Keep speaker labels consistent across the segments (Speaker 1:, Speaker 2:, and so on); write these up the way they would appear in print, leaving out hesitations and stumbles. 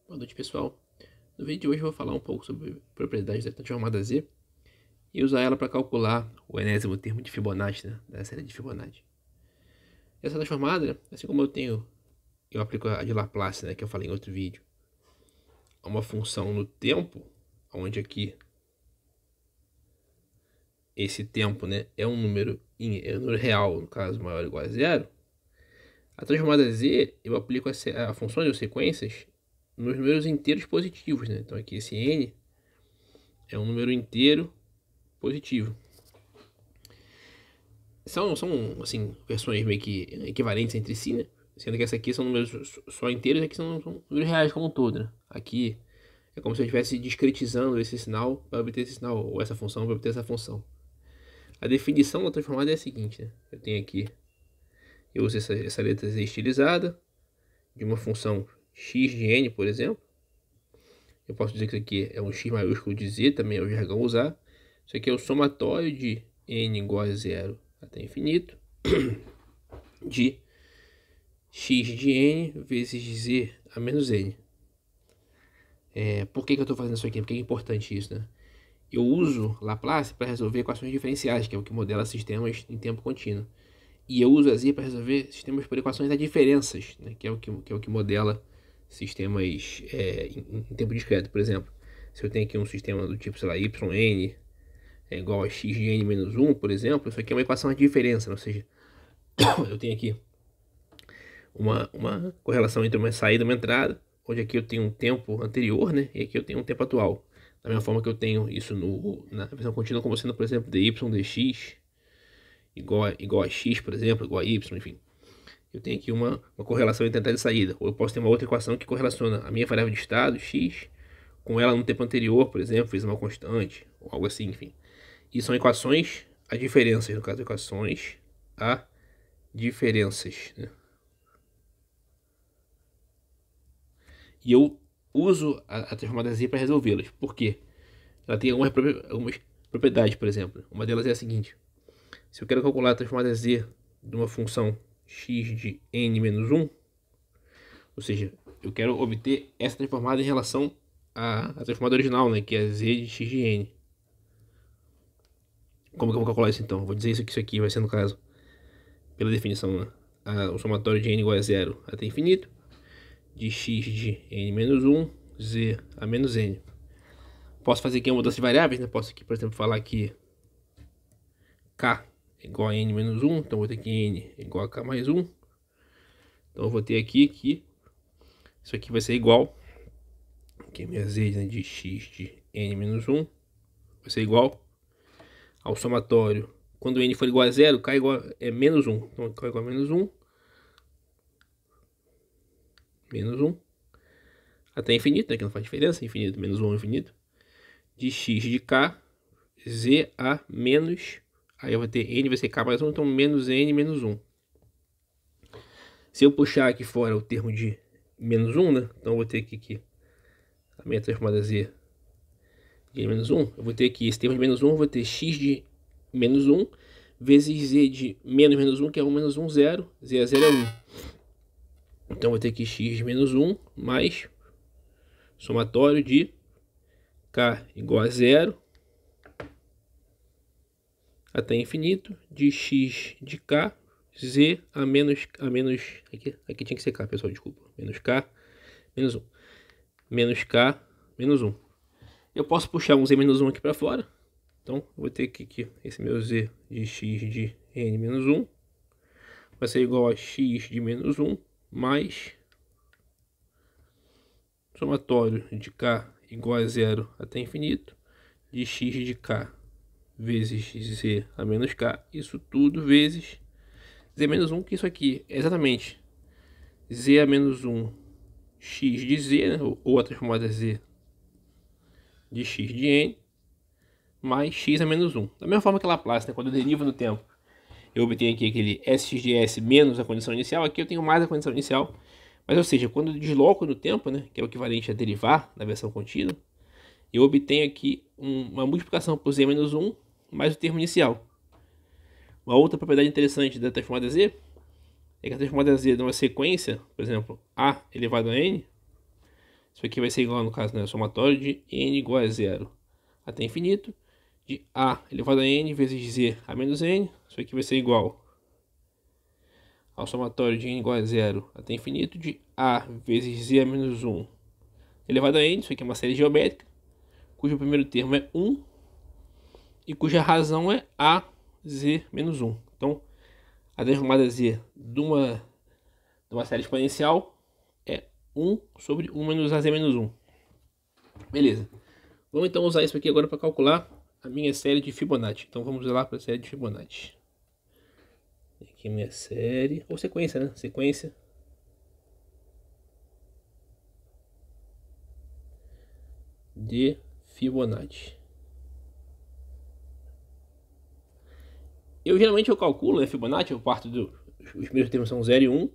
Speaker 1: Boa noite, pessoal. No vídeo de hoje eu vou falar um pouco sobre propriedades da transformada Z e usar ela para calcular o enésimo termo de Fibonacci, né, da série de Fibonacci. Essa transformada, assim como eu aplico a de Laplace, né, que eu falei em outro vídeo, a uma função no tempo, onde aqui esse tempo, né, é um número real, no caso maior ou igual a zero. A transformada Z eu aplico a funções ou sequências nos números inteiros positivos, né? Então aqui esse n é um número inteiro positivo. São assim, versões meio que equivalentes entre si, né? Sendo que essa aqui são números só inteiros e aqui são números reais como um todo, né? Aqui é como se eu estivesse discretizando esse sinal para obter esse sinal, ou essa função para obter essa função. A definição da transformada é a seguinte, né? Eu tenho aqui, eu uso essa letra Z estilizada de uma função x de n, por exemplo. Eu posso dizer que isso aqui é um x maiúsculo de z, também é o jargão usar. Isso aqui é o somatório de n igual a zero até infinito de x de n vezes z a menos n. Por que eu estou fazendo isso aqui? Porque é importante isso, né? Eu uso Laplace para resolver equações diferenciais, que é o que modela sistemas em tempo contínuo. E eu uso a Z para resolver sistemas por equações das diferenças, né? que é o que modela sistemas em tempo discreto. Por exemplo, se eu tenho aqui um sistema do tipo, sei lá, yn é igual a x de n menos 1, por exemplo, isso aqui é uma equação de diferença, ou seja, eu tenho aqui uma correlação entre uma saída e uma entrada, onde aqui eu tenho um tempo anterior, né, e aqui eu tenho um tempo atual. Da mesma forma que eu tenho isso na versão contínua, como sendo, por exemplo, dy dx igual a x, por exemplo, igual a y, enfim. Eu tenho aqui uma correlação entre entrada e saída. Ou eu posso ter uma outra equação que correlaciona a minha variável de estado, x, com ela no tempo anterior, por exemplo, fez uma constante, ou algo assim, enfim. E são equações a diferenças, no caso, equações a diferenças, né? E eu uso a transformada Z para resolvê-las. Por quê? Ela tem algumas propriedades, por exemplo. Uma delas é a seguinte. Se eu quero calcular a transformada Z de uma função x de n menos 1, ou seja, eu quero obter essa transformada em relação à transformada original, né, que é z de x de n. Como que eu vou calcular isso então? Vou dizer que isso aqui vai ser, no caso, pela definição, né, o somatório de n igual a zero até infinito, de x de n menos 1, z a menos n. Posso fazer aqui uma mudança de variáveis, né? Posso aqui, por exemplo, falar que k igual a n menos 1, então vou ter que n igual a k mais 1. Então eu vou ter aqui que isso aqui vai ser igual, que é minha z, né, de x de n menos 1, vai ser igual ao somatório. Quando n for igual a zero, k é menos 1. Então k igual a menos 1, menos 1, até infinito, né, que não faz diferença, infinito, menos 1 infinito, de x de k, z a menos, aí eu vou ter n vai ser k mais 1, então menos n menos 1. Se eu puxar aqui fora o termo de menos 1, né, então eu vou ter aqui a minha transformada z de menos 1, eu vou ter aqui esse termo de menos 1, eu vou ter x de menos 1 vezes z de menos 1, que é 1 menos 1, 0, z a 0 é 1. Então eu vou ter aqui x de menos 1 mais somatório de k igual a 0 até infinito de x de k, z a menos aqui tinha que ser k, pessoal, desculpa, menos k, menos 1, menos k, menos 1. Eu posso puxar um z menos 1 aqui para fora, então vou ter que esse meu z de x de n menos 1 vai ser igual a x de menos 1 mais somatório de k igual a 0 até infinito de x de k vezes z a menos k, isso tudo vezes z menos 1, que isso aqui é exatamente z a menos 1 x de z, né, ou a transformada z de x de n, mais x a menos 1. Da mesma forma que Laplace, né, quando eu derivo no tempo, eu obtenho aqui aquele sx de s menos a condição inicial, aqui eu tenho mais a condição inicial. Mas, ou seja, quando eu desloco no tempo, né, que é o equivalente a derivar na versão contínua, eu obtenho aqui uma multiplicação por z menos 1 mais o termo inicial. Uma outra propriedade interessante da transformada z é que a transformada z de uma sequência, por exemplo, a elevado a n, Isso aqui vai ser igual, no caso, né, somatório de n igual a zero até infinito, de a elevado a n vezes z a menos n. Isso aqui vai ser igual ao somatório de n igual a zero até infinito, de a vezes z a menos 1 elevado a n. Isso aqui é uma série geométrica, cujo primeiro termo é 1 e cuja razão é a z menos 1. Então, a transformada z de uma série exponencial é 1 sobre 1 menos az menos 1. Beleza. Vamos então usar isso aqui agora para calcular a minha série de Fibonacci. Então vamos lá para a série de Fibonacci. Aqui minha série, ou sequência, né? Sequência de Fibonacci. Geralmente eu calculo, né, Fibonacci, eu parto os primeiros termos são 0 e 1.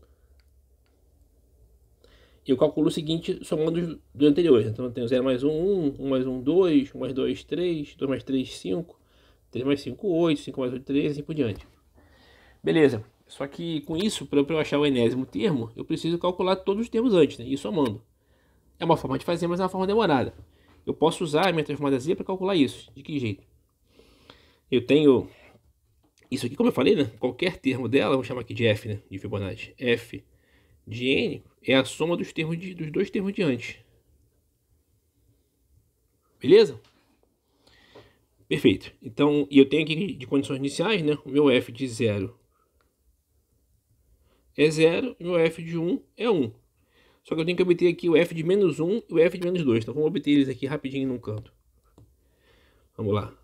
Speaker 1: E eu calculo o seguinte, somando dos anteriores. Então eu tenho 0 mais 1, 1 mais 1, 2, 1 mais 2, 3, 2 mais 3, 5, 3 mais 5, 8, 5 mais 8, 13, assim por diante. Beleza. Só que com isso, para eu achar o enésimo termo, eu preciso calcular todos os termos antes, né? E somando. É uma forma de fazer, mas é uma forma demorada. Eu posso usar a minha transformada Z para calcular isso. De que jeito? Eu tenho isso aqui, como eu falei, né? Qualquer termo dela, vamos chamar aqui de F, né? De Fibonacci. F de N é a soma dos termos dos dois termos de antes. Beleza? Perfeito. Então, e eu tenho aqui de condições iniciais, né? O meu F de 0 é 0 e o meu F de 1 é 1. Só que eu tenho que obter aqui o F de menos 1 e o F de menos 2. Então vamos obter eles aqui rapidinho num canto. Vamos lá.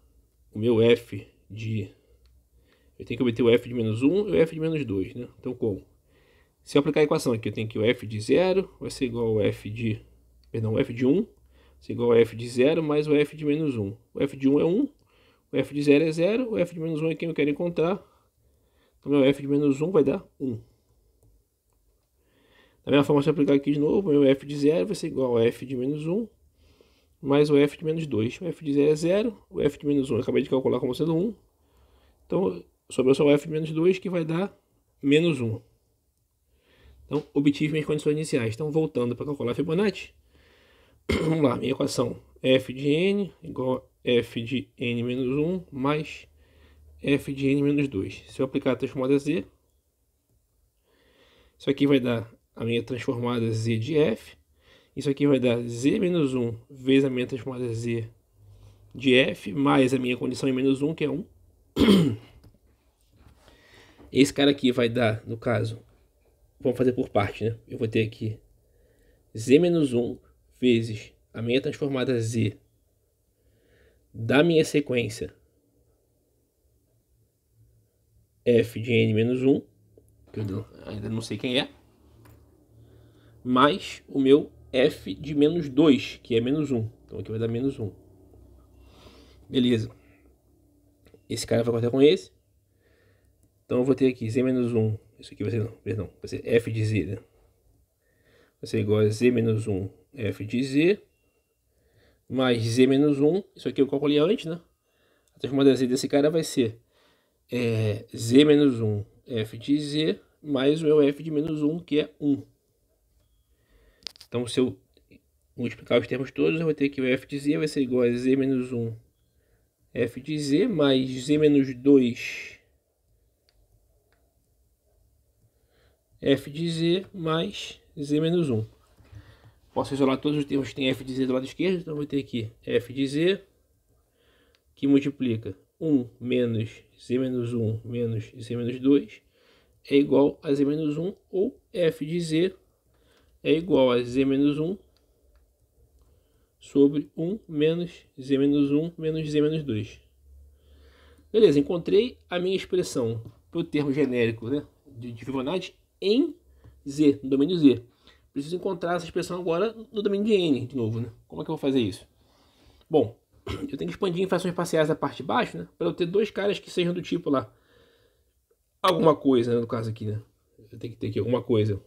Speaker 1: O meu F de... Eu tenho que obter o F de menos 1 e o F de menos 2, né? Então como? Se eu aplicar a equação aqui, eu tenho que o F de 0 vai ser igual ao F de... Perdão, o F de 1 vai ser igual ao F de 0 mais o F de menos 1. O F de 1 é 1, o F de 0 é 0, o F de menos 1 é quem eu quero encontrar. Então meu F de menos 1 vai dar 1. Da mesma forma, se eu aplicar aqui de novo, meu F de 0 vai ser igual a F de menos 1 mais o F de menos 2. O F de 0 é 0, o F de menos 1 eu acabei de calcular como sendo 1. Então, sobrou só o F de menos 2, que vai dar menos 1. Então, obtive minhas condições iniciais. Então, voltando para calcular a Fibonacci, vamos lá, minha equação F de N igual a F de N menos 1 mais F de N menos 2. Se eu aplicar a transformada Z, isso aqui vai dar a minha transformada Z de F. Isso aqui vai dar Z menos 1 vezes a minha transformada Z de F, mais a minha condição em menos 1, que é 1. Esse cara aqui vai dar, no caso, vamos fazer por parte, né? Eu vou ter aqui Z menos 1 vezes a minha transformada Z da minha sequência F de N menos 1, que eu ainda não sei quem é, mais o meu F de menos 2, que é menos 1. Então aqui vai dar menos 1. Beleza. Esse cara vai cortar com esse. Então eu vou ter aqui Z menos 1. Isso aqui vai ser, não, perdão, vai ser F de Z, né? Vai ser igual a Z menos 1 F de Z mais Z menos 1. Isso aqui eu calculei antes, né? A transformada Z desse cara vai ser Z menos 1 F de Z mais o meu F de menos 1, que é 1. Então, se eu multiplicar os termos todos, eu vou ter que o F de Z vai ser igual a Z menos 1 F de Z mais Z menos 2 F de Z mais Z menos 1. Posso isolar todos os termos que tem F de Z do lado esquerdo, então eu vou ter aqui F de Z, que multiplica 1 menos Z menos 1 menos Z menos 2 é igual a Z menos 1, ou F de Z é igual a Z menos 1 sobre 1 menos Z menos 1 menos Z menos 2. Beleza, encontrei a minha expressão para o termo genérico, né, de Fibonacci em Z, no domínio Z. Preciso encontrar essa expressão agora no domínio de N, de novo, né? Como é que eu vou fazer isso? Bom, eu tenho que expandir em frações parciais da parte de baixo, né, para eu ter dois caras que sejam do tipo lá, alguma coisa, né, no caso aqui, né? Eu tenho que ter aqui alguma coisa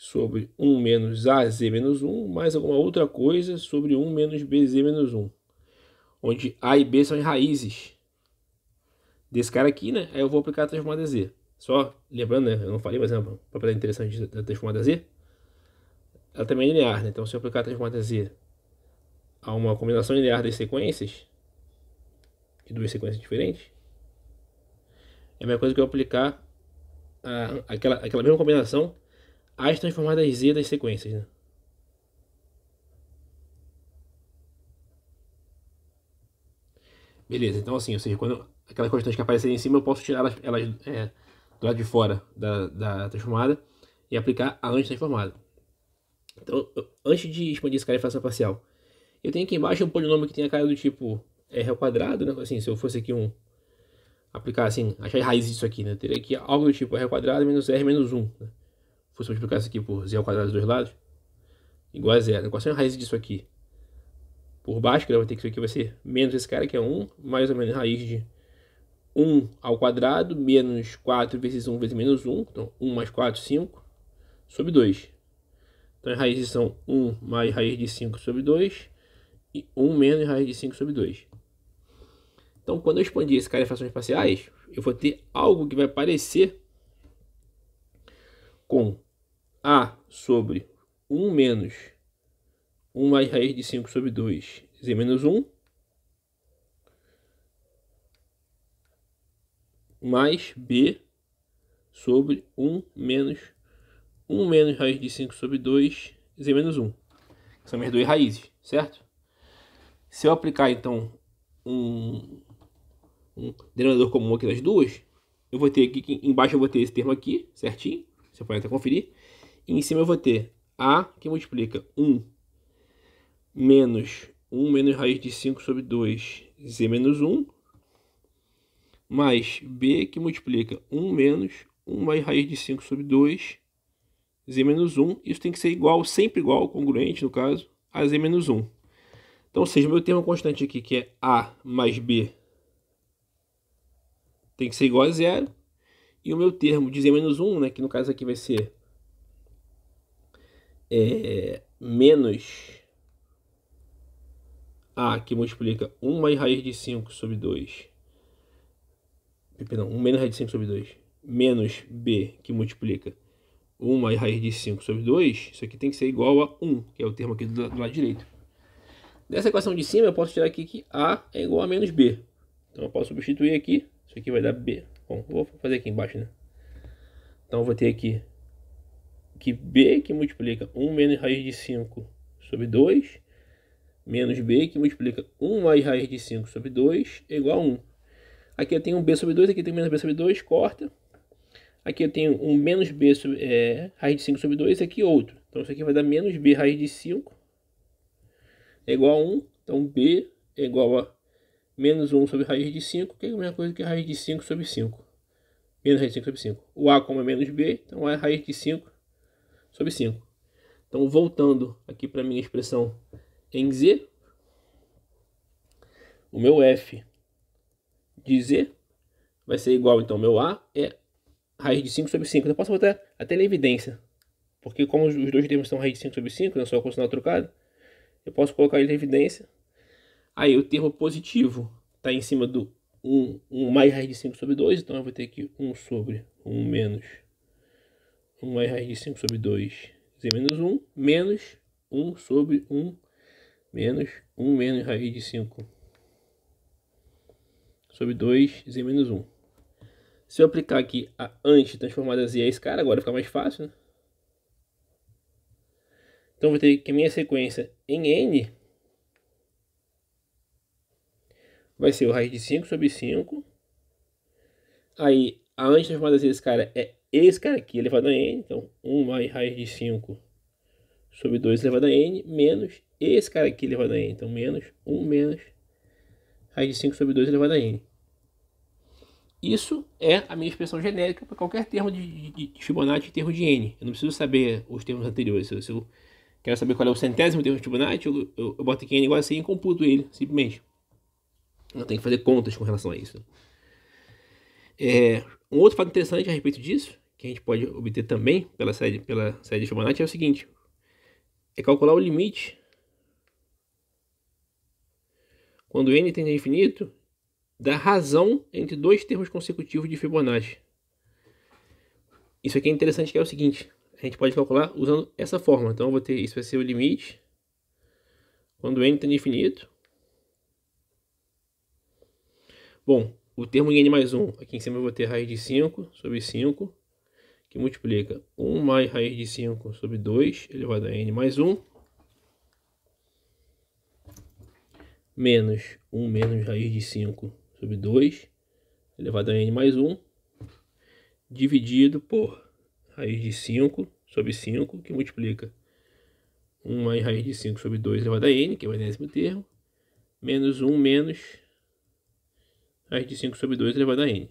Speaker 1: sobre 1 menos AZ menos 1, mais alguma outra coisa sobre 1 menos BZ menos 1. Onde A e B são as raízes desse cara aqui, né? Aí eu vou aplicar a transformada Z. Só lembrando, né? Eu não falei, mas é uma propriedade interessante da transformada Z. ela também é linear, né? Então se eu aplicar a transformada Z a uma combinação linear das sequências, de duas sequências diferentes, é a mesma coisa que eu aplicar aquela mesma combinação às transformadas Z das sequências, né? Beleza, então assim, ou seja, quando aquelas constantes que aparecerem em cima, eu posso tirar elas do lado de fora da transformada e aplicar a anti-transformada. Então, antes de expandir esse cara em fração parcial, eu tenho aqui embaixo um polinômio que tem a cara do tipo r ao quadrado, né? Assim, se eu fosse aqui aplicar assim, achar a raiz disso aqui, né? Eu teria aqui algo do tipo r ao quadrado menos r menos 1, né? Se fosse multiplicar isso aqui por z ao quadrado dos dois lados, igual a zero. Qual é a raiz disso aqui? Por baixo, que vai ter que isso aqui vai ser menos esse cara, que é 1, mais ou menos raiz de 1 ao quadrado, menos 4 vezes 1 vezes menos 1. Então, 1 mais 4, 5, sobre 2. Então, as raízes são 1 mais raiz de 5 sobre 2 e 1 menos raiz de 5 sobre 2. Então, quando eu expandir esse cara em frações parciais, eu vou ter algo que vai parecer com A sobre 1 menos 1 mais raiz de 5 sobre 2, z menos 1, mais B sobre 1 menos 1 menos raiz de 5 sobre 2, z menos 1. Que são minhas duas raízes, certo? Se eu aplicar, então, um denominador comum aqui das duas, eu vou ter aqui, embaixo eu vou ter esse termo aqui, certinho, você pode até conferir. E em cima eu vou ter A, que multiplica 1 menos 1 menos raiz de 5 sobre 2, z menos 1, mais B, que multiplica 1 menos 1 mais raiz de 5 sobre 2, z menos 1. Isso tem que ser igual, sempre igual, congruente no caso, a z menos 1. Então, ou seja, meu termo constante aqui, que é A mais B, tem que ser igual a zero. E o meu termo de z menos 1, né, que no caso aqui vai ser menos A, que multiplica 1 mais raiz de 5 sobre 2. Perdão, 1 menos raiz de 5 sobre 2. Menos B, que multiplica 1 mais raiz de 5 sobre 2. Isso aqui tem que ser igual a 1, que é o termo aqui do lado direito. Dessa equação de cima, eu posso tirar aqui que A é igual a menos B. Então eu posso substituir aqui. Isso aqui vai dar B. Bom, vou fazer aqui embaixo, né? Então eu vou ter aqui que B, que multiplica 1 menos raiz de 5 sobre 2, menos B, que multiplica 1 mais raiz de 5 sobre 2, é igual a 1. Aqui eu tenho um B sobre 2, aqui eu tenho menos B sobre 2, corta. Aqui eu tenho um menos B sobre, raiz de 5 sobre 2, aqui outro. Então isso aqui vai dar menos B raiz de 5 é igual a 1. Então B é igual a menos 1 sobre raiz de 5, que é a mesma coisa que raiz de 5 sobre 5. Menos raiz de 5 sobre 5. O A, como é menos B, então é raiz de 5 sobre 5. Então, voltando aqui para a minha expressão em Z, o meu F de Z vai ser igual, então, meu A é raiz de 5 sobre 5. Eu posso botar até na evidência, porque como os dois termos são raiz de 5 sobre 5, né, só com o sinal trocado, eu posso colocar ele na evidência. Aí o termo positivo está em cima do 1 mais raiz de 5 sobre 2, então eu vou ter aqui 1 sobre 1 menos 1 mais raiz de 5 sobre 2, z menos 1, menos 1 sobre 1 menos 1 menos raiz de 5 sobre 2, z menos 1. Se eu aplicar aqui a anti-transformada z a esse cara, agora fica mais fácil, né? Então eu vou ter que a minha sequência em n vai ser o raiz de 5 sobre 5. Aí a anti-transformada z desse cara é esse cara aqui elevado a n. Então 1 mais raiz de 5 sobre 2 elevado a n, menos esse cara aqui elevado a n. Então menos 1 menos raiz de 5 sobre 2 elevado a n. Isso é a minha expressão genérica para qualquer termo de Fibonacci em termos de n. Eu não preciso saber os termos anteriores. Se eu quero saber qual é o centésimo termo de Fibonacci, eu boto aqui n igual a 100 e computo ele, simplesmente. Não tem que fazer contas com relação a isso. Um outro fato interessante a respeito disso, que a gente pode obter também pela série de Fibonacci, é o seguinte: é calcular o limite quando n tende a infinito da razão entre dois termos consecutivos de Fibonacci. Isso aqui é interessante, que é o seguinte: a gente pode calcular usando essa fórmula. Então eu vou ter, isso vai ser o limite quando n tende a infinito. Bom, o termo em n mais 1, aqui em cima eu vou ter raiz de 5 sobre 5, que multiplica 1 mais raiz de 5 sobre 2 elevado a n mais 1, menos 1 menos raiz de 5 sobre 2 elevado a n mais 1, dividido por raiz de 5 sobre 5, que multiplica 1 mais raiz de 5 sobre 2 elevado a n, que é o enésimo termo, menos 1 menos raiz de 5 sobre 2 elevado a n.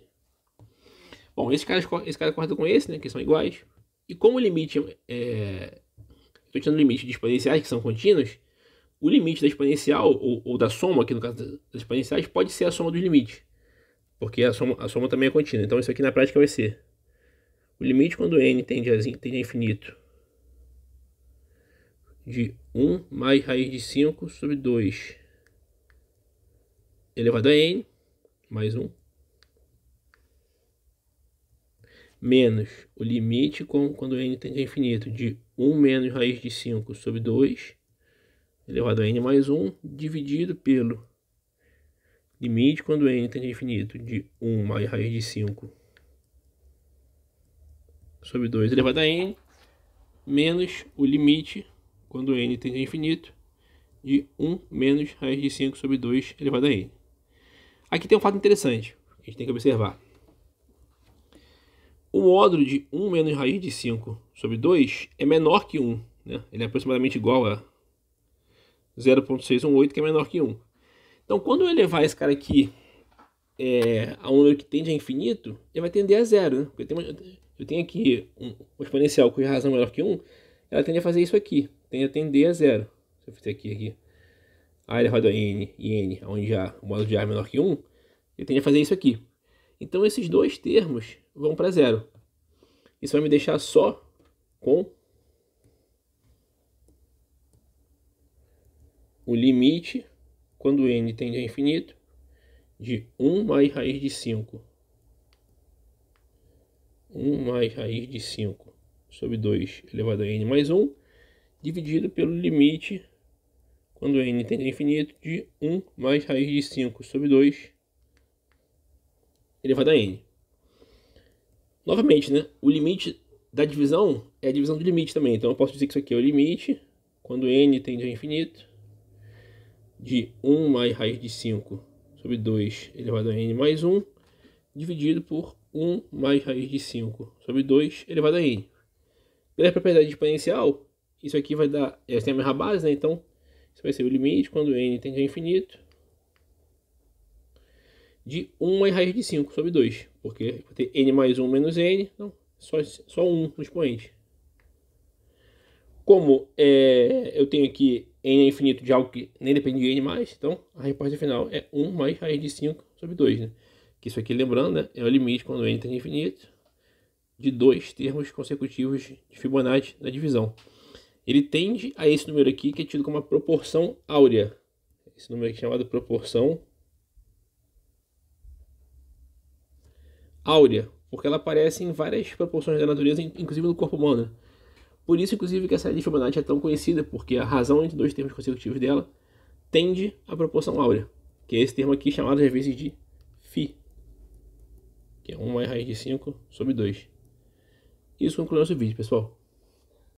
Speaker 1: Bom, esse cara corta com esse, né, que são iguais. E como o limite estou tirando o limite de exponenciais, que são contínuos, o limite da exponencial, ou da soma, aqui no caso das exponenciais, pode ser a soma dos limites. Porque a soma também é contínua. Então isso aqui na prática vai ser o limite quando n tende a infinito de 1 mais raiz de 5 sobre 2 elevado a n, mais 1, menos o limite quando n tende a infinito de 1 menos raiz de 5 sobre 2 elevado a n mais 1, dividido pelo limite quando n tende a infinito de 1 mais raiz de 5 sobre 2 elevado a n, menos o limite quando n tende a infinito de 1 menos raiz de 5 sobre 2 elevado a n. Aqui tem um fato interessante que a gente tem que observar. O módulo de 1 menos raiz de 5 sobre 2 é menor que 1, né? Ele é aproximadamente igual a 0,618, que é menor que 1. Então, quando eu elevar esse cara aqui a um número que tende a infinito, ele vai tender a zero, né? Porque eu tenho aqui uma exponencial cuja razão é menor que 1, ela tende a fazer isso aqui, tende a tender a zero. Se eu fizer aqui a elevado a n e n, onde o módulo de a é menor que 1, ele tende a fazer isso aqui. Então esses dois termos vão para zero. Isso vai me deixar só com o limite quando n tende a infinito de 1 mais raiz de 5. 1 mais raiz de 5 sobre 2 elevado a n mais 1, dividido pelo limite quando n tende a infinito de 1 mais raiz de 5 sobre 2 elevado a n. Novamente, né? O limite da divisão é a divisão do limite também. Então eu posso dizer que isso aqui é o limite quando n tende a infinito de 1 mais raiz de 5 sobre 2 elevado a n mais 1, dividido por 1 mais raiz de 5 sobre 2 elevado a n. Pela propriedade exponencial, isso aqui vai dar, essa tem a mesma base, né? Então isso vai ser o limite quando n tende a infinito de 1 mais raiz de 5 sobre 2, porque vai ter n mais 1 menos n, não, só 1 no expoente. Como eu tenho aqui n é infinito de algo que nem depende de n mais, então a resposta final é 1 mais raiz de 5 sobre 2, né? Que isso aqui, lembrando, né, é o limite quando n tende a infinito de dois termos consecutivos de Fibonacci na divisão. Ele tende a esse número aqui, que é tido como uma proporção áurea. Esse número aqui é chamado proporção áurea, porque ela aparece em várias proporções da natureza, inclusive no corpo humano. Por isso, inclusive, que essa série de Fibonacci é tão conhecida, porque a razão entre dois termos consecutivos dela tende à proporção áurea, que é esse termo aqui chamado às vezes de φ, que é 1 mais raiz de 5 sobre 2. Isso conclui nosso vídeo, pessoal.